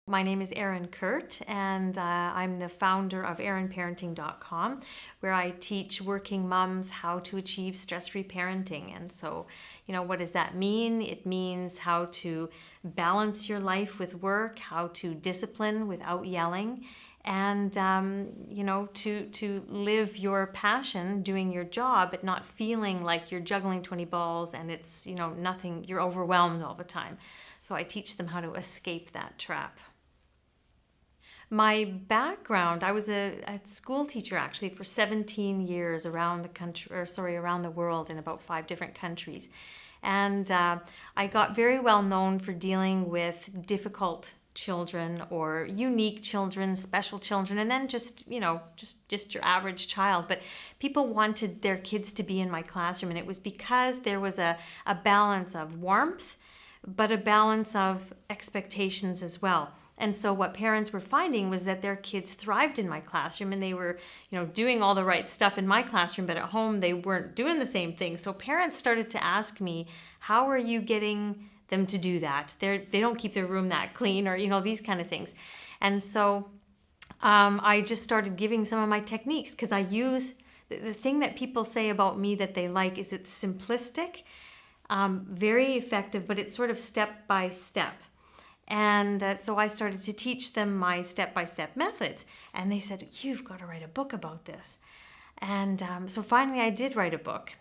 My name is Erin Kurt, and I'm the founder of erinparenting.com, where I teach working moms how to achieve stress-free parenting. And so, what does that mean? It means how to balance your life with work, how to discipline without yelling, and to live your passion doing your job, but not feeling like you're juggling 20 balls and it's nothing, you're overwhelmed all the time. So I teach them how to escape that trap. My background, I was a school teacher actually for 17 years around the world in about 5 different countries. And I got very well known for dealing with difficult children or unique children, special children, and then just your average child. But people wanted their kids to be in my classroom, and it was because there was a balance of warmth, but a balance of expectations as well. And so what parents were finding was that their kids thrived in my classroom, and they were, doing all the right stuff in my classroom, but at home they weren't doing the same thing. So parents started to ask me, how are you getting them to do that? They don't keep their room that clean, or, these kind of things. And so I just started giving some of my techniques, because I use, the thing that people say about me that they like is it's simplistic, very effective, but it's sort of step by step. And so I started to teach them my step-by-step methods. And they said, you've got to write a book about this. And so finally I did write a book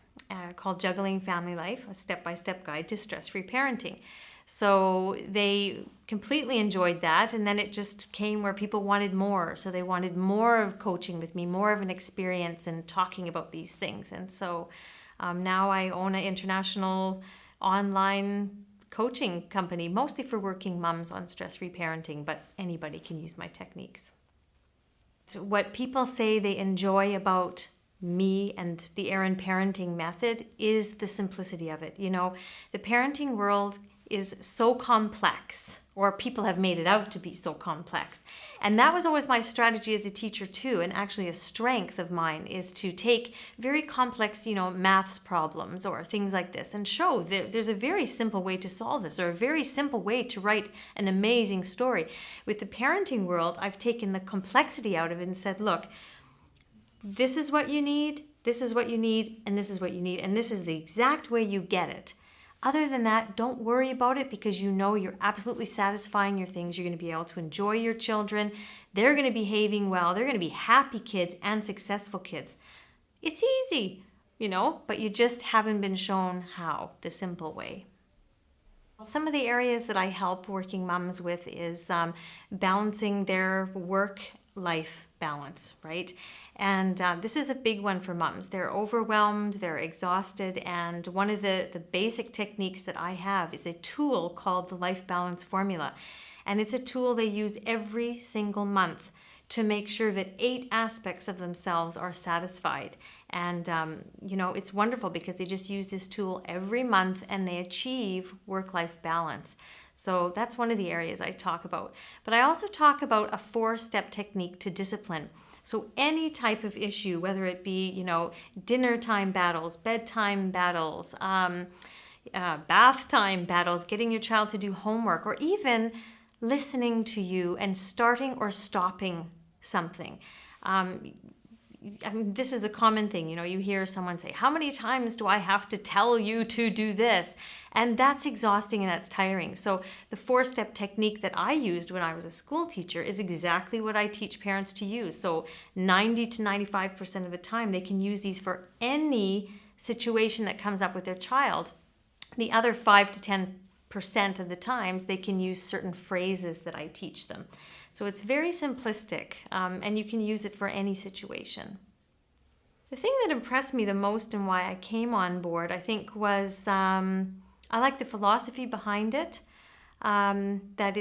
called Juggling Family Life, a step-by-step guide to stress-free parenting. So they completely enjoyed that. And then it just came where people wanted more. So they wanted more of coaching with me, more of an experience in talking about these things. And so now I own an international online coaching company, mostly for working moms on stress-free parenting, but anybody can use my techniques. So what people say they enjoy about me and the Erin parenting method is the simplicity of it. The parenting world is so complex, or people have made it out to be so complex. And that was always my strategy as a teacher too, and actually a strength of mine is to take very complex, maths problems or things like this and show that there's a very simple way to solve this, or a very simple way to write an amazing story. With the parenting world, I've taken the complexity out of it and said, look, this is what you need, this is what you need, and this is what you need, and this is the exact way you get it. Other than that, don't worry about it, because you're absolutely satisfying your things. You're going to be able to enjoy your children. They're going to be behaving well. They're going to be happy kids and successful kids. It's easy, but you just haven't been shown how, the simple way. Some of the areas that I help working moms with is balancing their work-life balance, right? And this is a big one for moms. They're overwhelmed, they're exhausted, and one of the basic techniques that I have is a tool called the Life Balance Formula. And it's a tool they use every single month to make sure that 8 aspects of themselves are satisfied. And, it's wonderful because they just use this tool every month and they achieve work-life balance. So that's one of the areas I talk about. But I also talk about a 4-step technique to discipline. So any type of issue, whether it be, dinner time battles, bedtime battles, bath time battles, getting your child to do homework, or even listening to you and starting or stopping something. This is a common thing, you hear someone say, how many times do I have to tell you to do this? And that's exhausting and that's tiring. So the 4-step technique that I used when I was a school teacher is exactly what I teach parents to use. So 90 to 95% of the time, they can use these for any situation that comes up with their child. The other 5 to 10% of the times, they can use certain phrases that I teach them. So it's very simplistic, and you can use it for any situation. The thing that impressed me the most and why I came on board, I think, was I like the philosophy behind it. That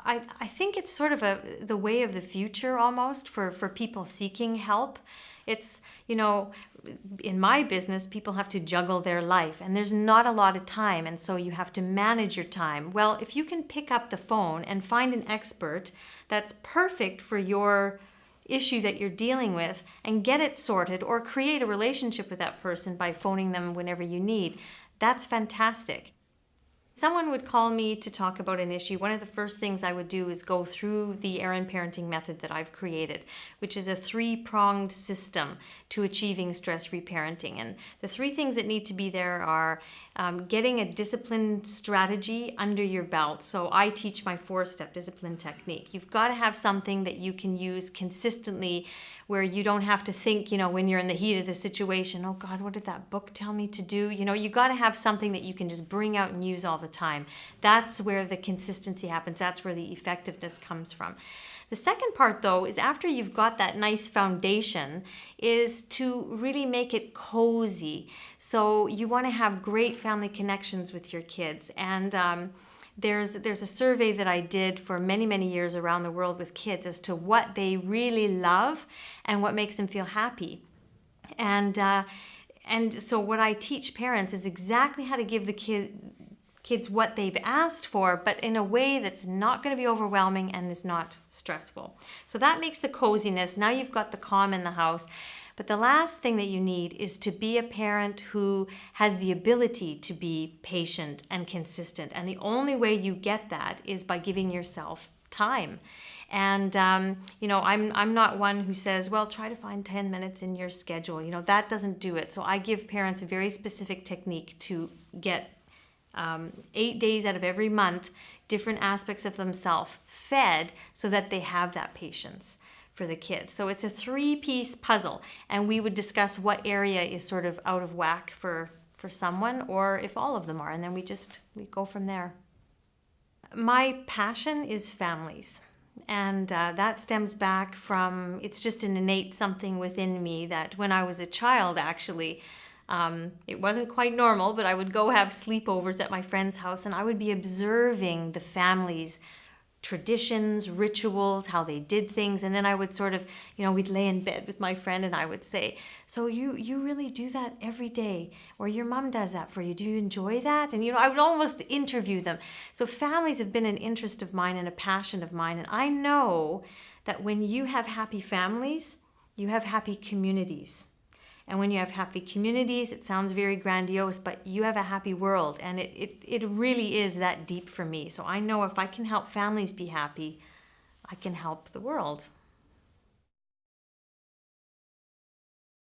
I think it's sort of the way of the future almost for people seeking help. It's, in my business, people have to juggle their life and there's not a lot of time, and so you have to manage your time. Well, if you can pick up the phone and find an expert that's perfect for your issue that you're dealing with and get it sorted, or create a relationship with that person by phoning them whenever you need, that's fantastic. Someone would call me to talk about an issue. One of the first things I would do is go through the Erin parenting method that I've created, which is a 3-pronged system to achieving stress-free parenting. And the 3 things that need to be there are getting a disciplined strategy under your belt. So I teach my 4-step discipline technique. You've got to have something that you can use consistently, where you don't have to think, when you're in the heat of the situation, oh God, what did that book tell me to do? You got to have something that you can just bring out and use all the time. That's where the consistency happens. That's where the effectiveness comes from. The second part, though, is after you've got that nice foundation, is to really make it cozy. So you want to have great family connections with your kids. And there's a survey that I did for many, many years around the world with kids as to what they really love and what makes them feel happy. And so what I teach parents is exactly how to give the kids what they've asked for, but in a way that's not going to be overwhelming and is not stressful. So that makes the coziness. Now you've got the calm in the house. But the last thing that you need is to be a parent who has the ability to be patient and consistent. And the only way you get that is by giving yourself time. And, I'm not one who says, well, try to find 10 minutes in your schedule. That doesn't do it. So I give parents a very specific technique to get 8 days out of every month, different aspects of themselves fed so that they have that patience for the kids. So it's a 3-piece puzzle, and we would discuss what area is sort of out of whack for someone, or if all of them are, and then we go from there. My passion is families, and that stems back from, it's just an innate something within me that when I was a child, actually, it wasn't quite normal, but I would go have sleepovers at my friend's house, and I would be observing the family's traditions, rituals, how they did things. And then I would sort of, we'd lay in bed with my friend and I would say, so you really do that every day? Or your mom does that for you? Do you enjoy that? And, I would almost interview them. So families have been an interest of mine and a passion of mine. And I know that when you have happy families, you have happy communities. And when you have happy communities, it sounds very grandiose, but you have a happy world. And it really is that deep for me. So I know if I can help families be happy, I can help the world.